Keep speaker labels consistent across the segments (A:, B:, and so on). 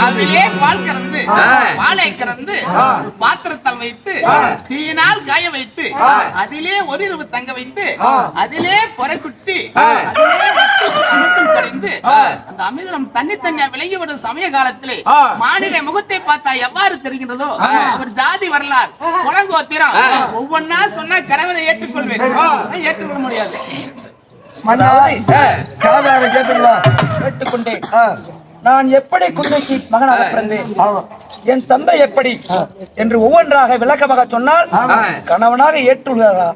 A: அதிலே பால் கறந்து பாலை கறந்து பாத்திரத்தால் வைத்து தீயினால் காய வைத்து அதிலே ஒரு இரவு தங்க வைத்து அதிலே பொறை குட்டி அமிர்தம் கடைந்து அந்த அமிர்தம் தன்னித்தனியா விளங்கிவிடும் சமய காலத்திலே மானிட முகத்தை பார்த்தா எவ்வாறு தெரிகின்றதோ அவர் ஜாதி வரலாறு குலங்கோத்திரம் ஒவ்வொன்னா சொன்னா கடவுளை ஏற்றுக்கொள்வேன், ஏற்றுக்கொள்ள முடியாது.
B: கேட்டுக்கொண்டேன். நான் எப்படி குந்தைக்கு மகனாக பிறந்தேன், என் தந்தை எப்படி என்று ஒவ்வொன்றாக விளக்கமாக சொன்னால் கணவனாக ஏற்றுள்ளாரா?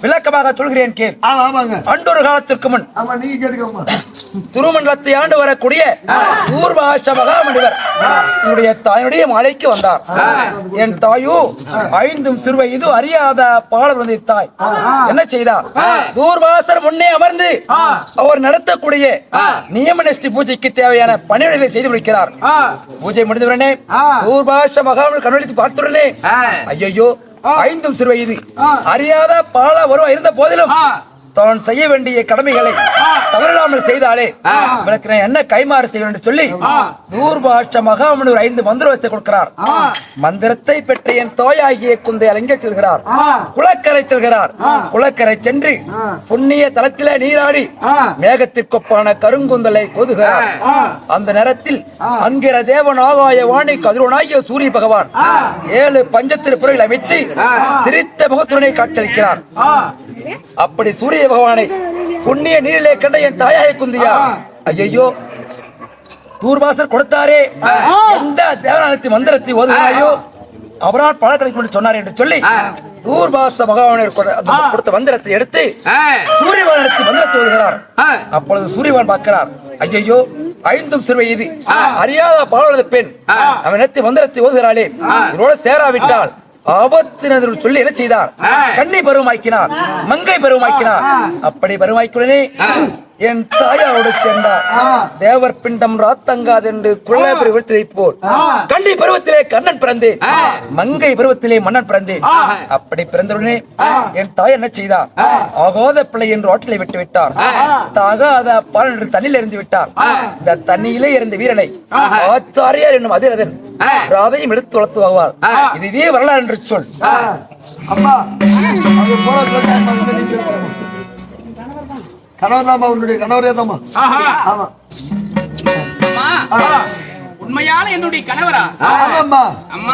B: விளக்கமாக சொல்கிறேன் கேள். அன்றொரு காலத்திற்கு முன் திருமண்டலத்தை ஆண்டு வரக்கூடிய ஊர்வாச மகாமணிவர் என்னுடைய தாயுடைய மாலைக்கு வந்தார். என் தாயோ 5 சிறு வயது அறியாத பாடல் வந்த தாய் என்ன செய்தார்? ஊர்வாசர் முன்னே அமர்ந்து அவர் நடத்தக்கூடிய நியம நிஷ்டி பூஜைக்கு தேவையான பணிகளை செய்து முடிக்கிறார். பூஜை முடிந்தவுடனே ஊர்வாச மகாமணி கண்ணடித்து பார்த்துடனே ஐயோ 5 சிறு வயது அறியாத பால வருவா இருந்த போதிலும் தான் செய்ய வேண்டிய கடமைகளை தவறில்லாமல் செய்தாலே எனக்கு நான் என்ன கைமாறு செய்வேன் என்று சொல்லி தூர்பாஷ மகாமணி 5 மந்திரத்தை கொடுக்கிறார். மந்திரத்தை பெற்ற என் தோயாகிய குந்தை அலங்க செல்கிறார். குளக்கரை செல்கிறார். குளக்கரை சென்று புண்ணிய தலத்திலே நீராடி மேகத்திற்கொப்பான கருங்குந்தலை கோதுகிறார். அந்த நேரத்தில் அங்கிற தேவன் ஆகாய வாணி கதிரோனாகிய சூரிய பகவான் 7 பஞ்சத்திருப்புறைகள் அமைத்து சிரித்த முகத்துடனே காட்சியளிக்கிறார். அப்படி சூரிய பகவானை புண்ணிய நீரிலே கண்ட என் தாயாய குந்தியா ஐயோ தூர்வாசர் கொடுத்தாரே எந்த தேவநாயகத்தின் மந்திரத்தை ஓதுகிறாயோ அவரால் பல கிடைக்கும் சொன்னார் என்று சொல்லி தூர்வாச மகாவானை கொடுத்த மந்திரத்தை எடுத்து சூரியவானத்தின் மந்திரத்தை ஓதுகிறார். அப்பொழுது சூரியவான் பார்க்கிறார், ஐயோ 5 சிறு வயது அறியாத பாலவத பெண் அவன் எடுத்து மந்திரத்தை ஓதுகிறாளே, இதோட சேராவிட்டால் ஆபத்தினர் சொல்லி என்ன செய்தார்? கண்ணி பருவமாக்கினார், மங்கை பருவமாக்கினார். அப்படி பருவமாக்கினே என் தாயாரோடு சேர்ந்தார். தேவர் பிண்டம் ராத்தங்காது என்று குள்ள பருவத்திலே போல் கண்ணி பருவத்திலே கண்ணன் பிறந்தேன், மங்கை பருவத்திலே மன்னன் பிறந்தேன். அப்படி பிறந்தவுடனே என் தாய் என்ன செய்தார்? ஆகாத பிள்ளை என்று ஆற்றிலை விட்டு விட்டார். தாகாத பால் என்று தண்ணியில் இருந்து விட்டார். இந்த தண்ணியிலே இருந்த வீரனை ஆச்சாரியார் என்னும் அதிரதன் ராதையும் எடுத்து வளர்த்து வாங்குவார். இதுவே வரலாறு என்று சொல்.
A: உண்மையான என்னுடைய கணவரா? அம்மா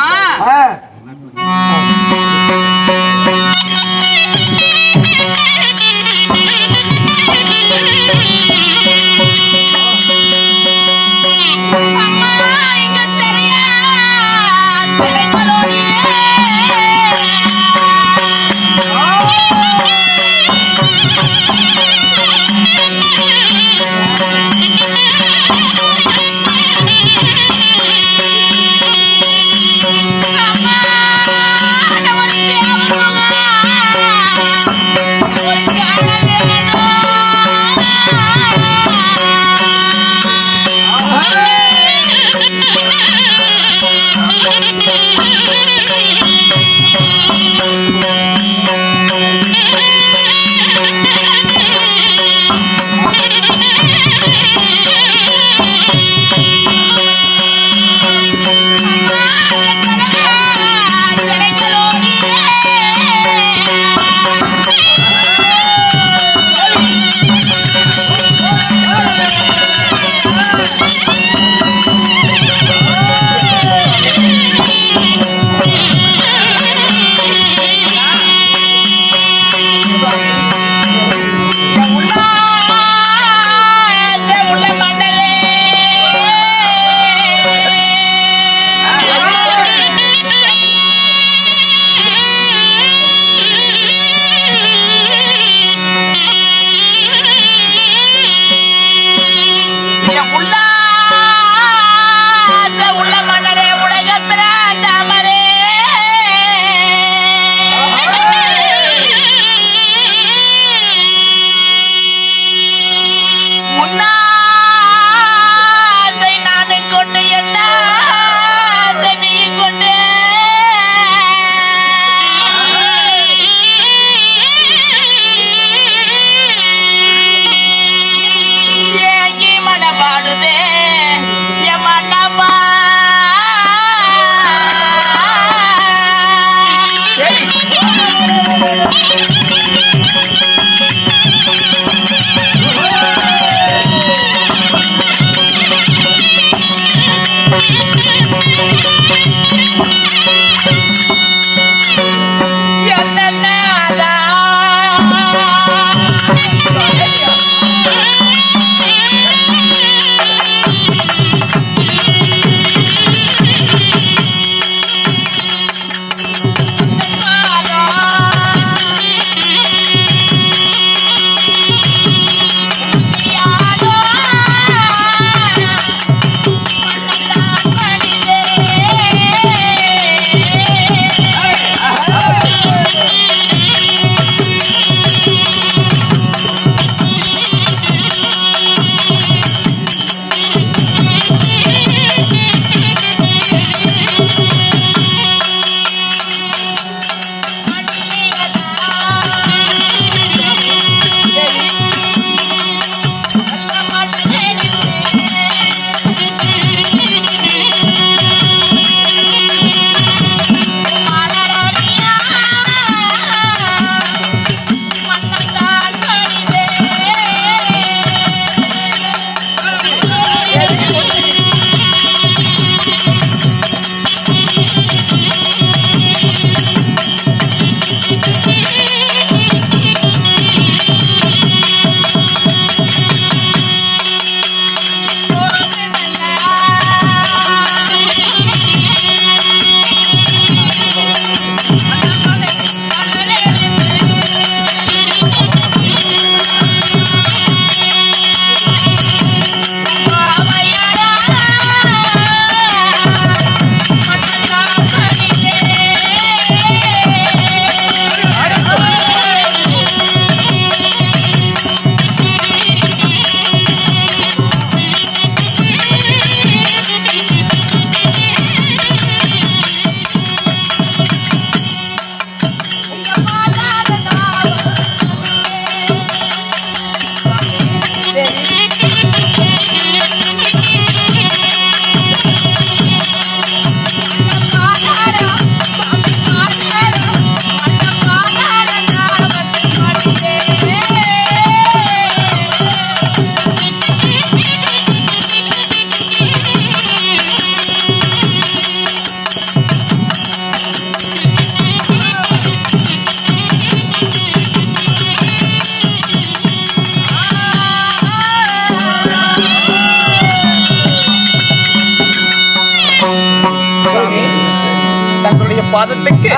A: பாதத்துக்கு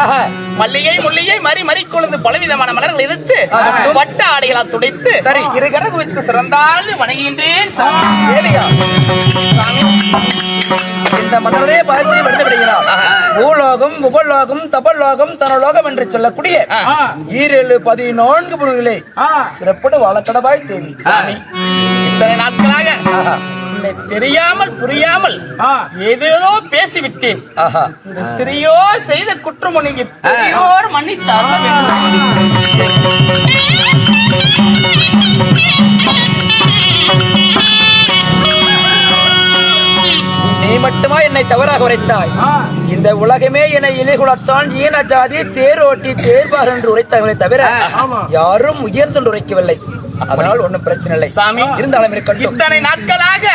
A: மல்லிகை முல்லிகை மறி மறி கொழுந்து பலவிதமான மலர்கள் எடுத்து வட்ட ஆடைகளால் துடைத்து
B: சரி.
A: இருகரகு வைத்து சிறந்தால் வணங்குகின்றேன் சாமி.
B: இந்த மன்னரே பார்த்து விடுத்து விடுகிறார். பூலோகம் உபலோகம் தபலோகம் தனலோகம் என்று சொல்லக்கூடிய 14 பொருள்களை சிறப்போடு வாழக்கடவாய் தேவி.
A: சாமி, இத்தனை நாட்களாக என்னை தெரியாமல் புரியாமல் ஏதேதோ பேசிவிட்டேன். இந்த சிறியோ செய்த குற்றம் உனக்கு பெரியோர் மன்னித்து அருள வேண்டும்.
B: நீ மட்டுமா என்னை தவறாக உரைத்தாய்? இந்த உலகமே என்னை இலைகுலத்தான் ஈன ஜாதி தேரோட்டி தேர்வார் என்று உரைத்தார்களே தவிர யாரும் உயர்ந்து உரைக்கவில்லை. அதனால் ஒண்ணும் பிரச்சனை இல்லை
A: சாமி.
B: இருந்தாலும் இருக்கட்டும்.
A: இத்தனை நாட்களாக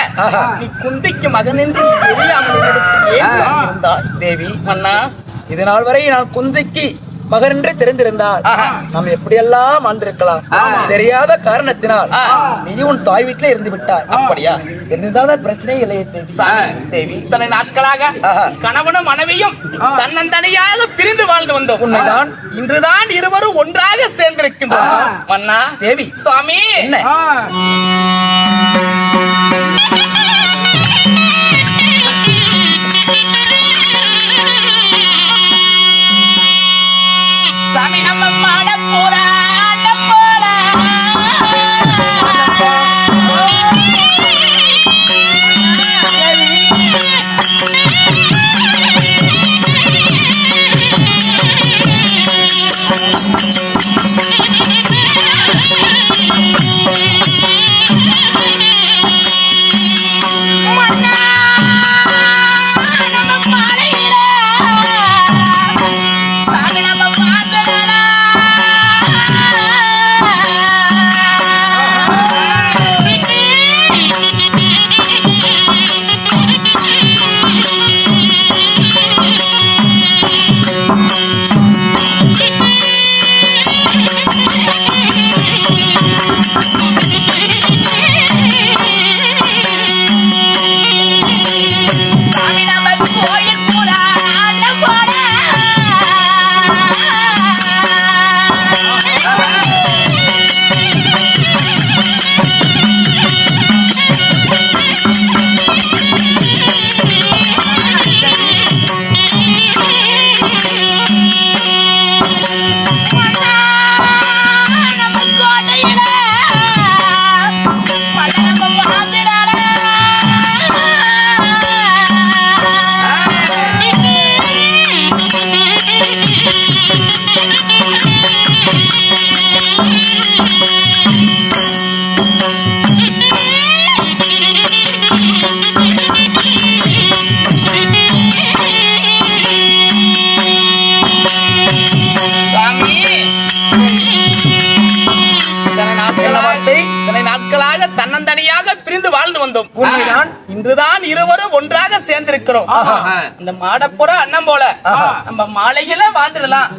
A: நீ குந்திக்கு மகன் என்று தெரியாமல் ஏன் சாமி இருந்தாய்?
B: தேவி
A: அண்ணா,
B: இது நாள் வரை நான் குந்திக்கு மகன் என்று தெரிந்திருந்தால் நாம் எப்படியெல்லாம் வாழ்ந்திருக்கலாம். தெரியாத காரணத்தினால் நீ உன் தாய் வீட்டிலே இருந்து விட்டாய்.
A: அப்படியா?
B: தெரிந்தால் பிரச்சனை இல்லையே தேவி.
A: தேவி, இத்தனை நாட்களாக கணவனும் மனைவியும் தன்னந்தனியாக பிரிந்து வாழ்ந்து வந்தோம்.
B: உண்மைதான்.
A: இன்றுதான் இருவரும் ஒன்றாக சேர்ந்திருக்கின்றோம். மன்னா
B: தேவி,
A: சுவாமி,
B: என்ன
A: சாமி, நம்ம மாட போறா போல தன்னந்தனியாக பிரிந்து வாழ்ந்து வந்தோம். இன்றுதான் இருவரும் ஒன்றாக சேர்ந்திருக்கிறோம். இந்த மாடப்புற அண்ணன் போல நம்ம மாலையில வாழ்ந்துடலாம்.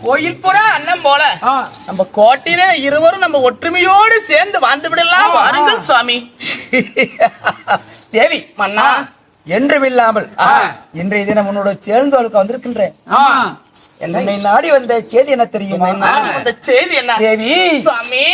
A: கோயில் புற அண்ணன் போல நம்ம கோட்டில இருவரும் நம்ம ஒற்றுமையோடு சேர்ந்து வாழ்ந்து விடலாம். வாருங்கள் சுவாமி.
B: தேவி,
A: மன்னா,
B: என்றுமில்லாமல் இன்றைய தினம் உன்னோட சேர்ந்தவர்களுக்கு வந்திருக்கின்றேன். என்னை நாடி வந்த செய்தி என்ன தெரியுமா?
A: அந்த செய்தி என்ன
B: தேவி?
A: சுவாமி,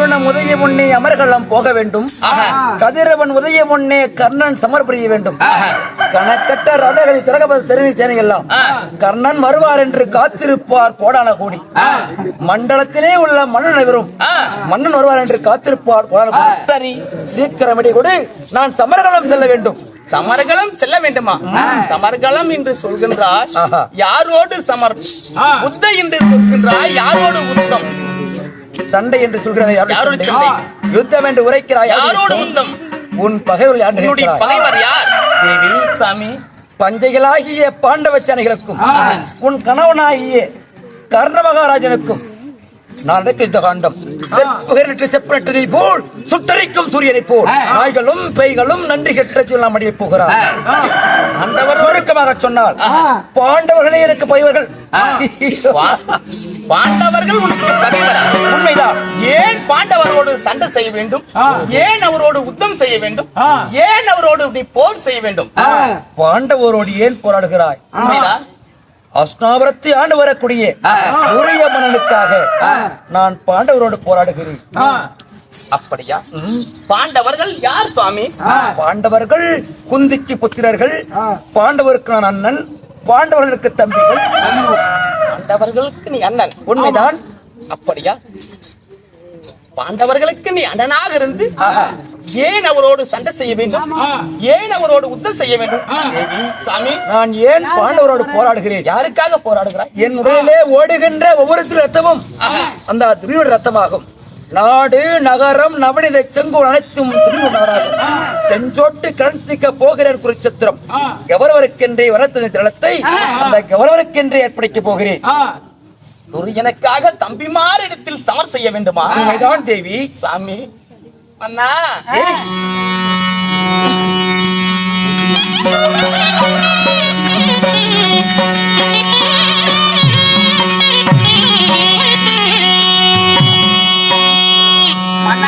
B: வருணம் உதய முன்னே அமர்களம் போக வேண்டும். கதிரவன் உதய முன்னே கர்ணன் சமர் புரிய வேண்டும். கணக்கட்ட ரதகதி திறகபத தெரிவி சேனையெல்லாம் கர்ணன் வருவார் என்று காத்திருப்பார் கோடான கோடி. மண்டலத்திலே உள்ள மன்னன் அனைவரும் மன்னன் வருவார் என்று காத்திருப்பார் கோடான கோடி.
A: சரி,
B: சீக்கிரமடி கொடு, நான் சமரகலம் செல்ல வேண்டும்.
C: சமரகலம் செல்ல வேண்டுமா? சமரகலம் என்று சொல்கின்றார், யாரோடு சமர்? புத்த என்று சொல்கின்றார், யாரோடு உத்தம்?
B: சண்டை என்று சொல்கிறாய்,
C: யாரோடு சண்டை?
B: யுத்தம் என்று உரைக்கிறாய்,
C: யாரோடு உத்தம்?
B: உன் பகைவர் யார்?
C: பகைவர் யார்?
B: தேவி
C: சாமி,
B: பஞ்சைகளாகிய பாண்டவ சேனைகளுக்கும் உன் கணவனாகிய கர்ண மகாராஜனுக்கும் நான் இந்த காண்டம் செப்பனட்டதை போல் சுட்டரிக்கும் சூரியனை போல் நாய்களும் பேய்களும் நன்றி கெட்ட சொல்லாம் அடிய போகிறார். அந்தவர் சுருக்கமாக சொன்னால் பாண்டவர்களே எனக்கு பகைவர்கள்.
C: பாண்டவர்கள் உனக்கு பகைவரா?
B: உண்மைதான்.
C: ஏன் பாண்டவரோடு சண்டை செய்ய வேண்டும்? ஏன் அவரோடு யுத்தம் செய்ய வேண்டும்? ஏன் அவரோடு நீ போர் செய்ய வேண்டும்?
B: பாண்டவரோடு ஏன் போராடுகிறாய்?
C: உண்மைதான்.
B: அஸ்னாபுரத்தை ஆண்டு வரக்கூடிய உரிய மன்னனுக்காக நான் பாண்டவரோடு போராடுகிறேன்.
C: அப்படியா? பாண்டவர்கள் யார் சுவாமி?
B: பாண்டவர்கள் குந்திக்கு புத்திரர்கள். பாண்டவருக்கு நான் அண்ணன், பாண்டவர்களுக்கு தம்பிகள்.
C: பாண்டவர்களுக்கு நீ அண்ணன்.
B: உண்மைதான்.
C: அப்படியா? பாண்டவர்களுக்கு நீ அண்ணனாக இருந்து ஏன் அவரோடு சண்டை செய்ய வேண்டும்? ஏன் அவரோடு யுத்தம் செய்ய வேண்டும்? சாமி,
B: நான் ஏன் பாண்டவரோடு போராடுகிறேன்?
C: யாருக்காக போராடுகிறாய்?
B: என் உடலிலே ஓடுகின்ற ஒவ்வொரு ரத்தமும் அந்த துரியோட ரத்தமாகும். நாடு நகரம் நவனித செங்கோல் அனைத்தும் துரியோடாகும். செஞ்சோட்டு கலந்திக்க போகிறேன் குருச்சத்திரம். கௌரவருக்கென்றே வரத்த திரளத்தை அந்த கௌரவருக்கென்றே ஏற்படுத்த போகிறேன்.
C: துரியனுக்காக தம்பிமார் இடத்தில் சமர் செய்ய வேண்டுமா?
B: உண்மைதான் தேவி.
C: சாமி, அண்ணா,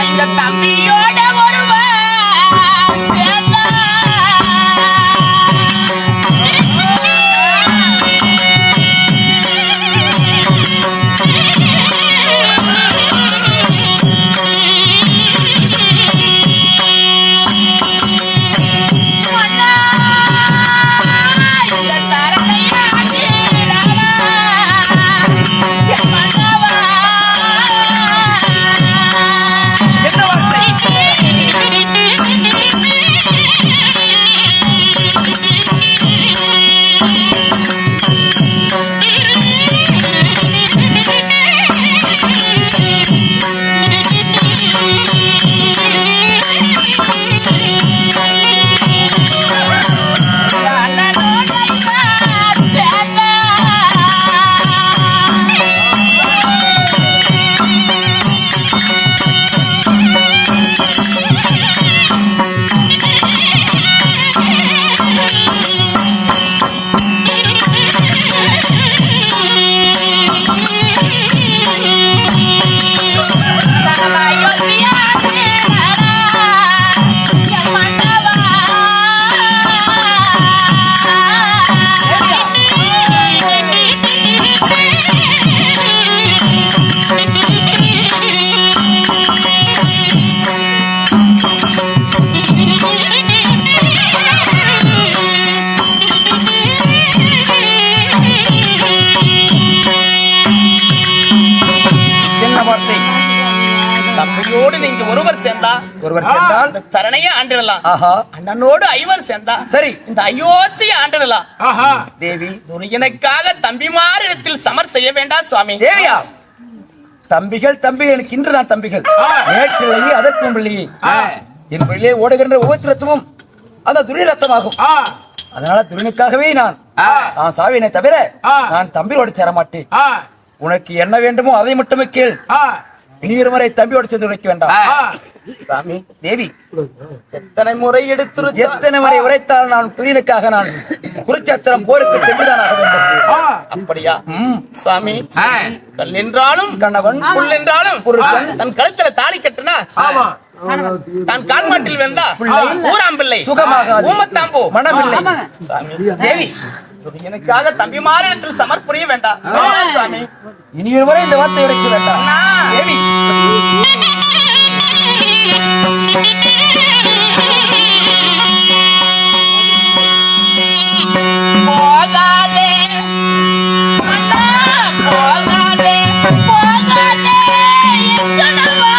A: இந்த தம்பியோட ஒருவர்
C: தம்பியோடு நீங்க ஒருவர் சேர்ந்தால் தரணையே ஆண்டிடலாம். அண்ணனோடு ஐவர் சேர்ந்தா
B: சரி
C: இந்த அயோத்தி ஆண்டிடலாம்.
B: தேவி,
C: துரியனுக்காக தம்பிமார் இடத்தில் சமர் செய்ய வேண்டாம் சுவாமி.
B: தேவியா, தம்பிகள் எனக்கு இன்றுதான் தம்பிகள். நேற்றிலேயே அதற்கு பிள்ளையே என் பிள்ளையே ஓடுகின்ற ஒவ்வொரு ரத்தமும் அந்த துரிய ரத்தமாகும். அதனால துரியனுக்காகவே நான் சாவினை தவிர நான் தம்பியோடு சேர மாட்டேன். உனக்கு என்ன வேண்டுமோ அதை மட்டுமே கேள். இனி ஒருமுறை தம்பியோடு சேர்ந்து உரைக்க வேண்டாம்.
C: சாமி,
B: தேவி,
C: எத்தனை முறை
B: எத்தனை முறை உரைத்தால் நான் துரியனுக்காக நான் குருச்சத்திரம் போருக்கு சென்றுதான் ஆக வேண்டும்.
C: அப்படியா? சாமி, கல் என்றாலும்
B: கணவன்,
C: புல் என்றாலும்
B: புருஷன்
C: தன் கழுத்துல தாலி கட்டுனா தான் கால்மாட்டில் வெந்தா ஊராம்பிள்ளை
B: சுகமாக
C: ஊமத்தாம்போ
B: மனமில்லை.
C: தேவி, எனக்காக தம்பிமாரிடத்தில் சமர்ப்புரிய வேண்டாம் சாமி.
B: இனி ஒருமுறை இந்த வார்த்தை உரைக்க வேண்டாம்.
C: தேவி
A: போகாதே அண்ணா, போகாதே போகாதே எங்கடவா.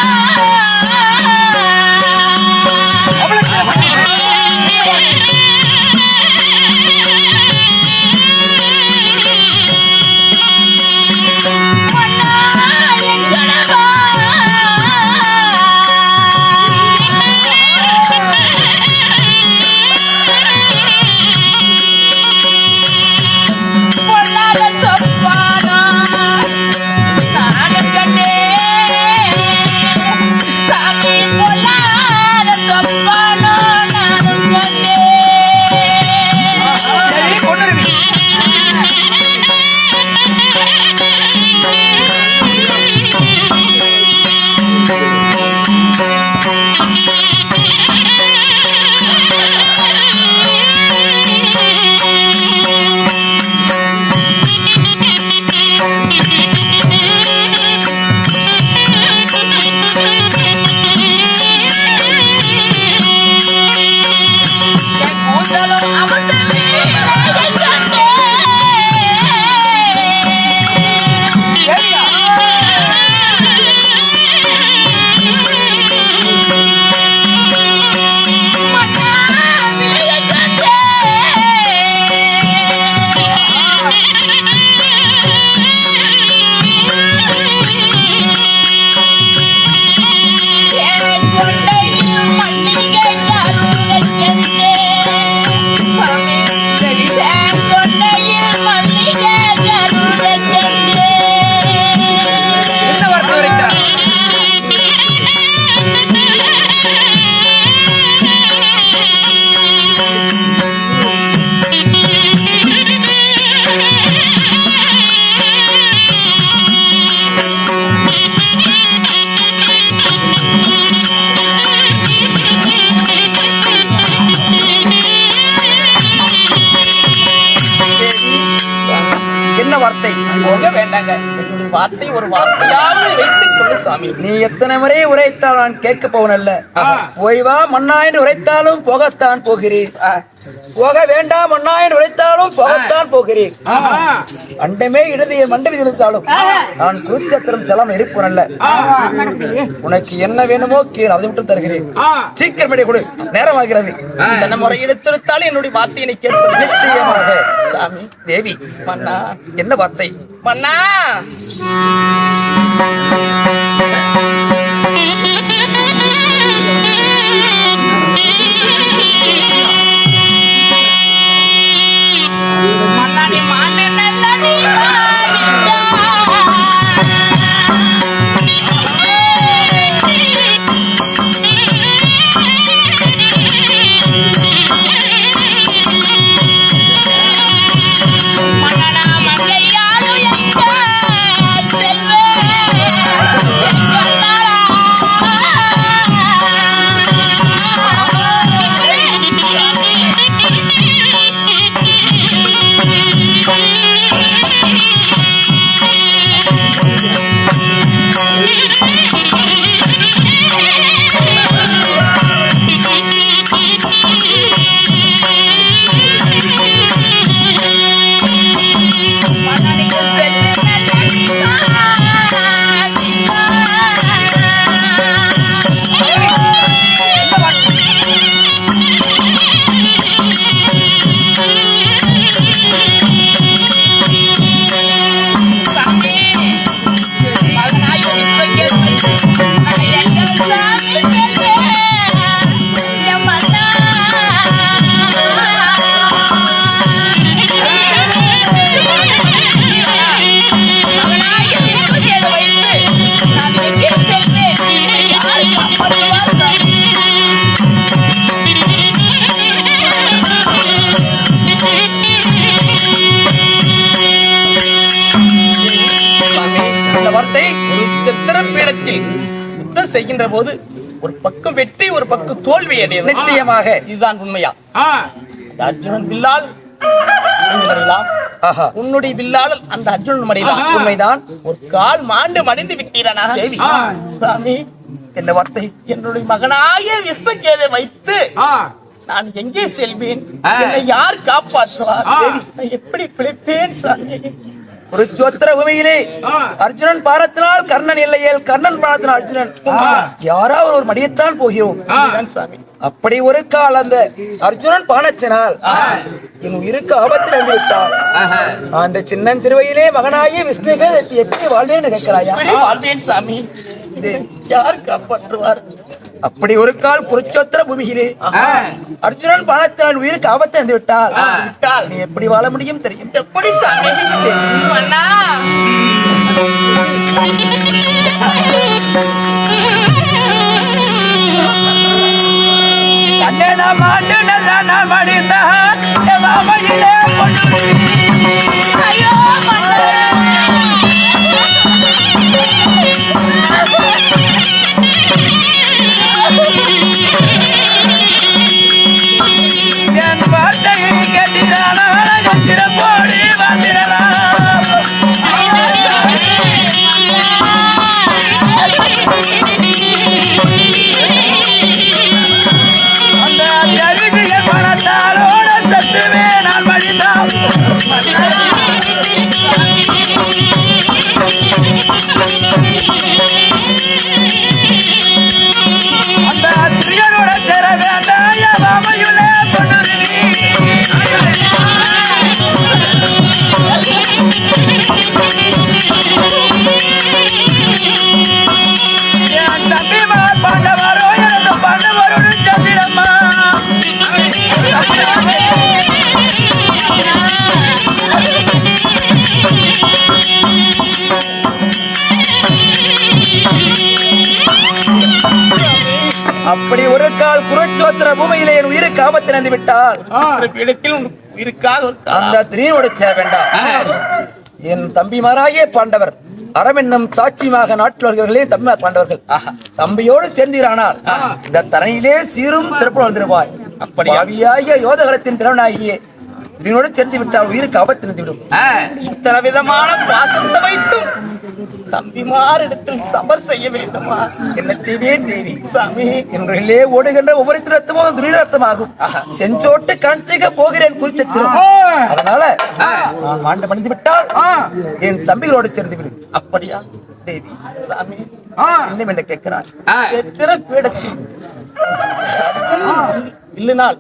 B: வார்த்தை
C: போக வேண்டாங்க. என்னுடைய வார்த்தை ஒரு வார்த்தையாவது வைத்துக் கொள்ளு சாமி.
B: நீ எத்தனை முறை உரைத்தால் நான் கேட்க போவனல்ல. ஓய்வா மன்னா என்று உரைத்தாலும் போகத்தான் போகிறேன், போக வேண்டாம் மன்னா என்று உரைத்தாலும் போகத்தான் போகிறேன். அண்டமே இறுதிய மண்டபி இருந்தாலும் நான் குருச்சத்திரம் செல்லாம இருப்பனல்ல. உனக்கு என்ன வேணுமோ கீழே அதை மட்டும் தருகிறேன். சீக்கிரம் கொடு, நேரமாகிறது.
C: இந்த முறை எடுத்திருத்தாலும் என்னுடைய வார்த்தையை கேட்பது
B: நிச்சயமாக.
C: சாமி
B: தேவி
C: மன்னா,
B: என்ன வார்த்தை?
C: மன்னா
A: மன்னாடி மானே நல்லடி
C: செய்கின்ற போது ஒரு பக்கம் வெற்றி ஒரு பக்கம் தோல்வி அடையும்.
B: நிச்சயமாக
C: இதுதான் உண்மையா? அர்ஜுனன் வில்லால் உன்னுடைய வில்லால் அந்த அர்ஜுனன் மடிதான்.
B: உண்மைதான்.
C: ஒரு கால் மாண்டு மடிந்து விட்டீரனா? சாமி
B: என்ன வார்த்தை?
C: என்னுடைய மகனாகிய விஸ்வகேதை வைத்து நான் எங்கே செல்வேன்? என்னை யார் காப்பாற்றுவார்? நான் எப்படி பிழைப்பேன் சாமி?
B: குருச்சோத்திர பூமியிலே அர்ஜுனன் பாரத்தினால் கர்ணன் இல்லையேல், கர்ணன் பாரத்தினால் அர்ஜுனன், யாராவது ஒரு மடியத்தான் போகிறோம்
C: சாமி.
B: அப்படி ஒரு கால் அந்த அர்ஜுனன் பானத்தினால் என் உயிருக்கு ஆபத்தில் வந்து விட்டார். அந்த சின்ன திருவையிலே மகனாகிய விஷ்ணுவே எப்படி வாழ்வேன்னு கேட்கிறாயா?
C: எப்படி வாழ்வேன் சாமி? யார் காப்பாற்றுவார்?
B: அப்படி ஒரு கால் குருச்சோத்திர பூமியிலே அர்ஜுனன் பானத்தினால் உயிருக்கு ஆபத்தை வந்து விட்டால் நீ எப்படி வாழ முடியும் தெரியும்?
C: எப்படி சாமி?
A: அண்ணா
B: அப்படி ஒரு கால் குருச்சோத்திர பூமியிலே என் உயிருக்கு ஆபத்து நடந்து விட்டால் அந்த திரீனோடு சேர வேண்டாம். என் தம்பிமாராகிய பாண்டவர் அறம் என்னும் சாட்சியமாக நாட்டில் வருகிறவர்களே தம்பி பாண்டவர்கள் தம்பியோடு சேர்ந்தீரானால் இந்த தரையிலே சீரும் சிறப்பு வந்திருப்பாய். அப்படி அவியாகிய யோதகரத்தின் திறனாகிய இதனோடு சேர்ந்து விட்டால் உயிருக்கு ஆபத்து நின்றுவிடும்.
C: இத்தனை விதமான பாசத்தை வைத்தும் தம்பிமார் இடத்தில் சமர் செய்ய வேண்டுமா?
B: என்ன செய்வேன் தேவி?
C: சாமி,
B: என்றே ஓடுகின்ற ஒவ்வொரு ரத்தமும் துரிரத்தமாகும். செஞ்சோட்டு காண்பிக்க போகிறேன் குறிச்சத்திரம். அதனால நான் மாண்டு மணிந்து விட்டால் என் தம்பிகளோடு சேர்ந்து விடும்.
C: அப்படியா
B: தேவி?
C: சாமி,
B: இன்னும் என்ன கேட்கிறார்?
C: எத்தனை பீடத்தில் இல்லைனால்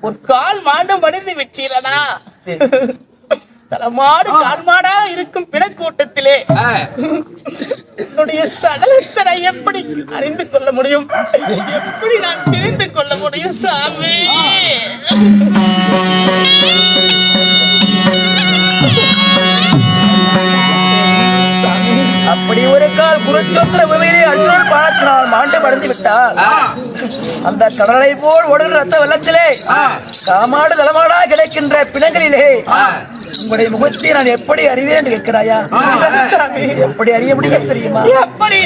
C: ஒரு கால் மாண்டு மடிந்து விட்டீரனா? தலைமாடு கால் மாடா இருக்கும் பிணக்கூட்டத்திலே என்னுடைய சடலத்தரை எப்படி அறிந்து கொள்ள முடியும்? எப்படி நான் தெரிந்து கொள்ள முடியும் சாமி?
B: அப்படி ஒரு கால் குருச்சோத்திர பூமியிலே அர்ஜுனன் பானத்தினால் மாண்டு மடிந்து விட்டால் அந்த கடலை போல் ஓடுகிற ரத்த வெள்ளத்திலே காமாடு தலமாடா கிடைக்கின்ற பிணங்களிலே உங்களுடைய முகத்தை நான் எப்படி அறிவேன் என்று கேட்கிறாயா? எப்படி அறிய முடியும் தெரியுமா?
C: எப்படி?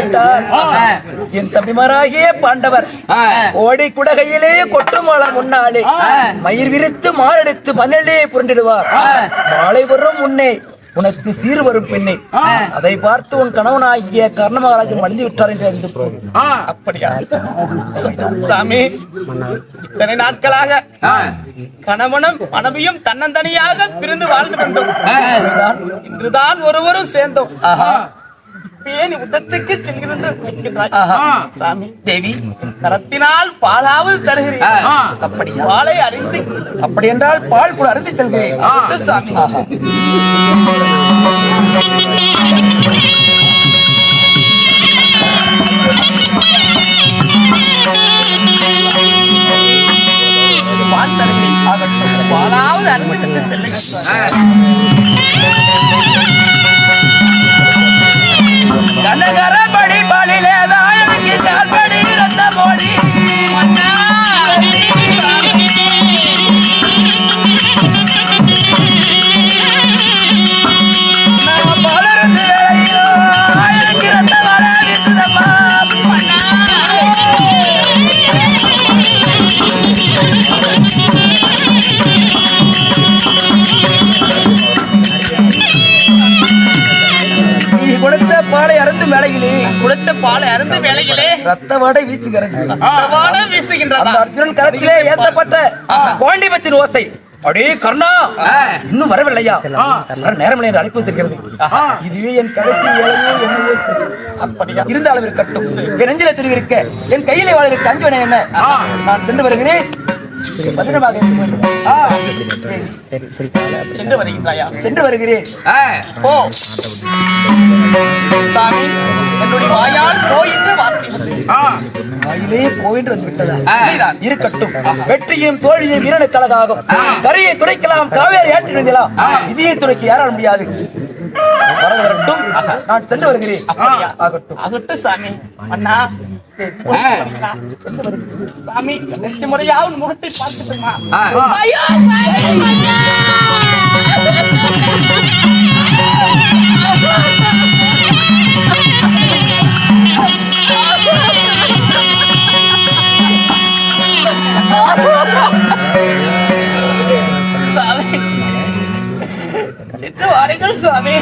B: கேட்டால் என் தம்பிமாராகிய பாண்டவர் ஓடி குடகையிலே கொட்டுமாள முன்னாலே மயிர் விரித்து மாரடித்து மண்ணிலே புரண்டிடுவார். மாலை வரும் முன்னே உனக்கு சீர் வரும் பெண்ணே, அதை பார்த்து உன் கணவனாகிய கர்ண மகாராஜன் மடிந்து விட்டார் என்று அறிந்து போ.
C: அப்படியா சாமி? இத்தனை நாட்களாக கணவனும் மனைவியும் தன்னந்தனியாக பிரிந்து வாழ்ந்து வந்தோம். இன்றுதான் ஒருவரும் சேர்ந்தோம். ஏன் யுத்தத்துக்கு செல்கின்றாய் சாமி?
B: தேவி,
C: கரத்தினால் பாலாவது தருகிறேன்.
B: அப்படியா?
C: பாலை அறிந்து
B: அப்படி என்றால் பால் கூட அருந்தி செல்கிறேன்
C: சாமி. பால் தருகிறேன். பாலாவது அறிந்து செல்லுங்கள்.
B: கனகரபடி பாலிலே தாயனுக்கு கால்படி ரத்த மோடி கொடுத்த பாலை அருந்து வேளையிலே
C: கொடுத்த பாலை அருந்து வேளையிலே
B: ரத்த வாடை வீசுகிறது.
C: வாட வீசுகின்றதா?
B: அந்த அர்ஜுனன் கரத்திலே ஏற்றப்பட்ட கோண்டிபத்தின் ஓசை, அடே கர்ணா இன்னும் வரவில்லையா? நேரமில்லை என்று அழைப்பு தெரிகிறது. இதுவே என் கடைசி வேலையோ என்னவோ. அப்படியா இருந்த அளவில் கட்டும் என் நெஞ்சில திருவிருக்க என் கையிலே வாழ்க்கை அஞ்சுவனே என்ன? நான் சென்று வருகிறேன். பத்திரமாக
C: சென்று வருகின்றாயா?
B: சென்று வருகிறேன்.
C: ஓ சாமி, என்னுடைய வாயால் போயிட்டு வார்த்தை
B: வாயிலே போயின்று வந்து விட்டதா? இருக்கட்டும். வெற்றியும் தோல்வியும் வீரனை தலதாகும். கரையை துடைக்கலாம், காவேரி ஏற்றிருந்தலாம், இதையை துடைக்க யாரால் முடியாது. வரட்டும், நான் சென்று வருகிறேன். ஆகட்டும்
C: ஆகட்டும் சாமி. அண்ணா சாமி, கடைசி முறையாவது முகத்தை பார்த்துட்டுமா? ஐயோ சாமி, வாருங்கள் சுவாமி.